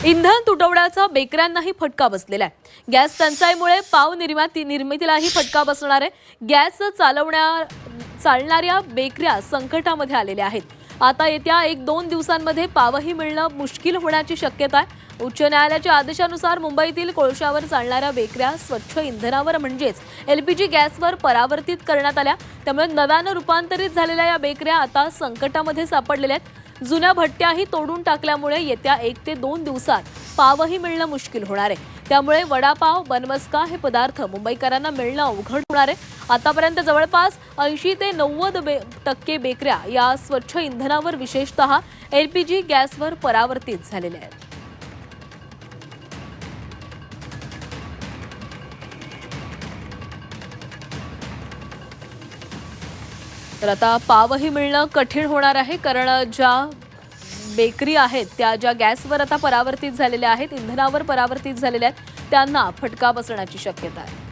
इंधन तुटवड्याचा बेकऱ्यांनाही फटका बसलेला आहे। गॅस टंचाईमुळे पाव निर्मितीलाही फटका बसणार आहे। गॅस चालणाऱ्या बेकऱ्या संकटामध्ये आलेल्या आहेत। आता येत्या 1-2 दिवसांमध्ये पावही मिळणं मुश्किल होण्याची शक्यता आहे। उच्च न्यायालयाच्या आदेशानुसार मुंबईतील कोळशावर चालणाऱ्या बेकऱ्या स्वच्छ इंधनावर म्हणजेच LPG गॅसवर परावर्तित करण्यात आल्या। त्यामुळे नव्यानं रूपांतरित झालेल्या या बेकऱ्या आता संकटामध्ये सापडलेल्या आहेत। जुन्या भट्ट्याही तोडून टाकल्यामुळे येत्या 1 ते 2 दिवसात पावही मिळणं मुश्किल होणार आहे। त्यामुळे वडापाव, बनमस्का हे पदार्थ मुंबईकरांना मिळणं अवघड होणार आहे। आतापर्यंत जवळपास 80 ते 90% बेकऱ्या या स्वच्छ इंधनावर विशेषतः LPG गॅसवर परावर्तित झालेल्या आहेत। तर आता पावही मिळणं कठीण होणार आहे, कारण ज्या बेकरी आहेत त्या ज्या गॅसवर आता परावर्तित झालेल्या आहेत, इंधनावर परावर्तित झालेल्या आहेत, त्यांना फटका बसण्याची शक्यता आहे।